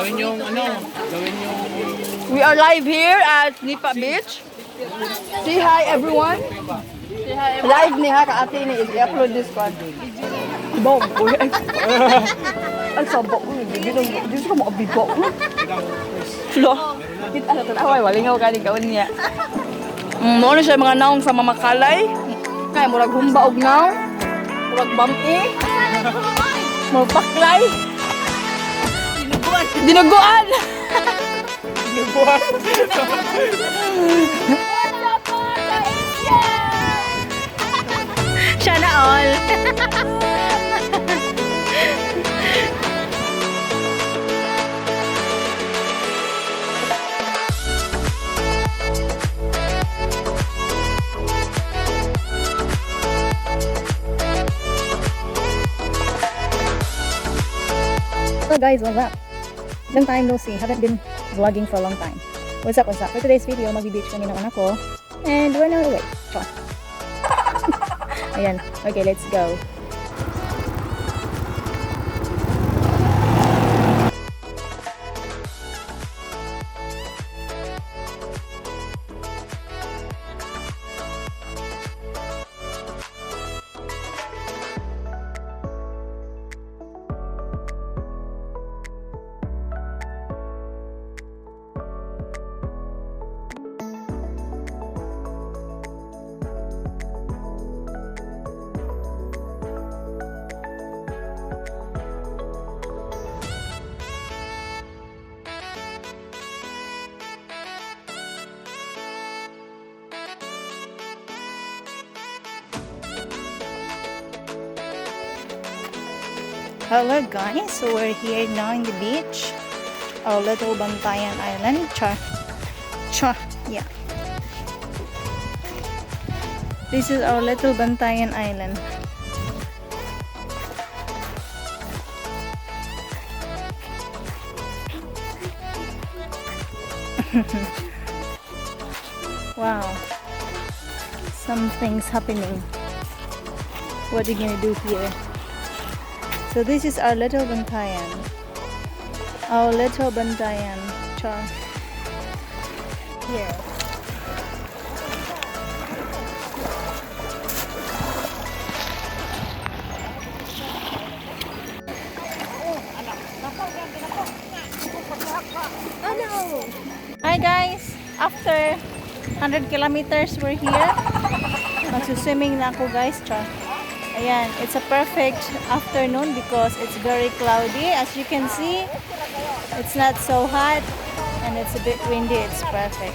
Gawin yung We are live here at Nipa Beach. Say hi everyone. Say hi everyone. Live ni ha ka ate ni i-upload this one. Bom, boy. Ang sabok ko, di ko mo abibok. Lo. Kita na tanaway walingaw kani kaon niya. Mo na siya mga naong sa mamakalay. Kay murag humba og naong. Murag bami. Murag paklay. Dinuguan. Dinuguan. Sana all. Hello guys, what's up? Long time no see. Haven't been vlogging for a long time. What's up, what's up? For today's video, magbi-beach kami ng anak ko. And we're on our way. Char. Ayan. Okay, let's go. Hello guys, so we're here now in the beach, our little Bantayan Island. Char, yeah. This is our little Bantayan Island. Wow, something's happening. What are you gonna do here? So this is our little Bantayan. Our little Bantayan. Char. Here. Hi guys! After 100 kilometers we're here. Magsuswimming na ako guys. Char. Ayan, it's a perfect afternoon because it's very cloudy. As you can see, it's not so hot and it's a bit windy. It's perfect.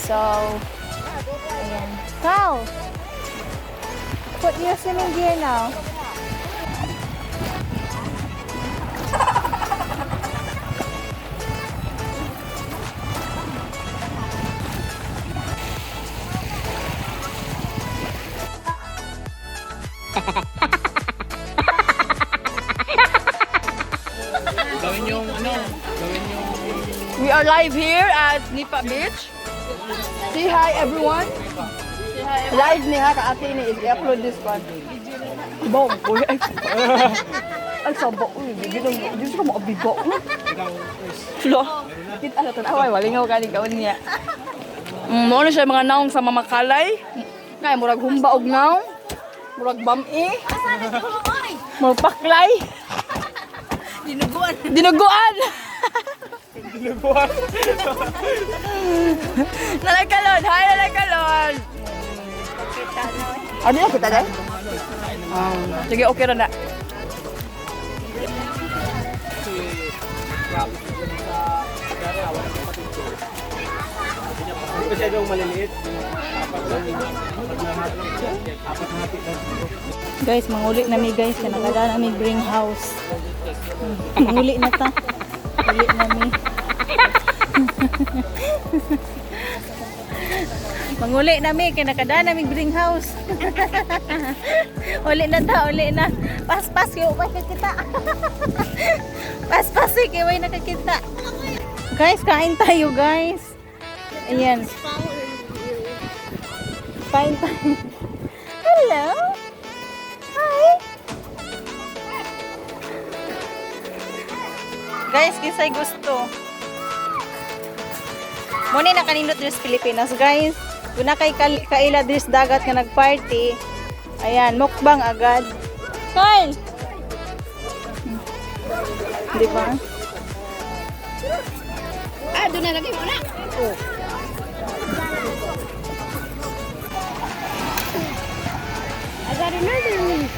So, ayan. Cow! Put your swimming gear now. We are live here at Nipa Beach. Say hi everyone. Say hi everyone. Live ni ha ka ate ni i-upload this one. Bom, boy. Ang sabok ko, di ko mo abibok. Lo. Kita na tanaway walingaw kani kaon niya. Mo na siya mga naong sa mamakalay. Kay murag humba og naong. Murag bami. Murag paklay. Dinuguan. Dinuguan. Dinuguan. Nalakalon. Hi, nalakalon. Ano na kita dahil? Sige, okay rin na. Guys, manguli na mi guys. Kanagada na mi bring house. Manguli na ta. Manguli na mi. Manguli na mi. Kanagada na mi bring house. Uli na ta, uli na. Pas-pas kayo, may kakita. Pas-pas kayo, may nakakita. Guys, kain tayo guys. Ayan. Kain tayo. Hello. Hi. Guys, kisay gusto. Muna na kanindot din sa Pilipinas, guys. Kung na kay kaila din sa dagat nga nag-party, ayan, mukbang agad. Carl! Di ba? Doon na lagi mo na. Oh. I got another one.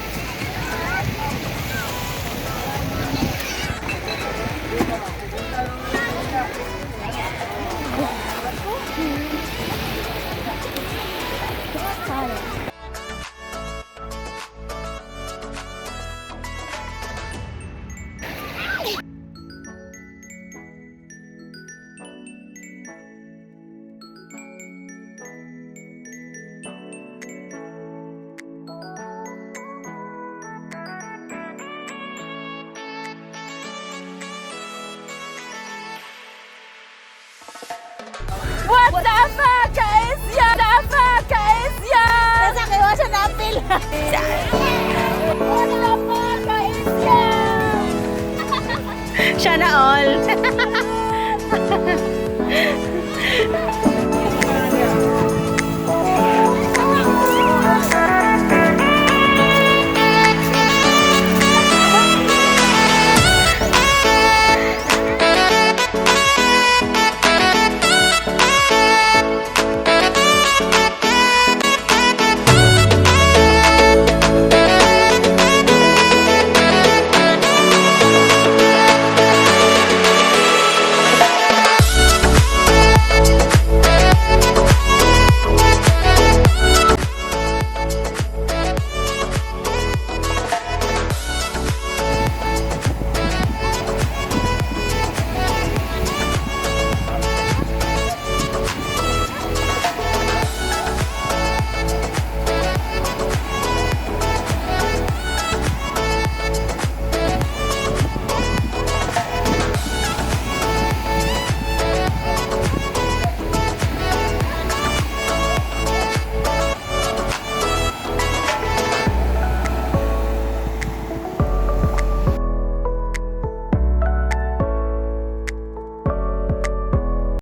What the fuck is yan? The fuck is yan? Nasa kayo siya napil. What the fuck is yan? Siya na all.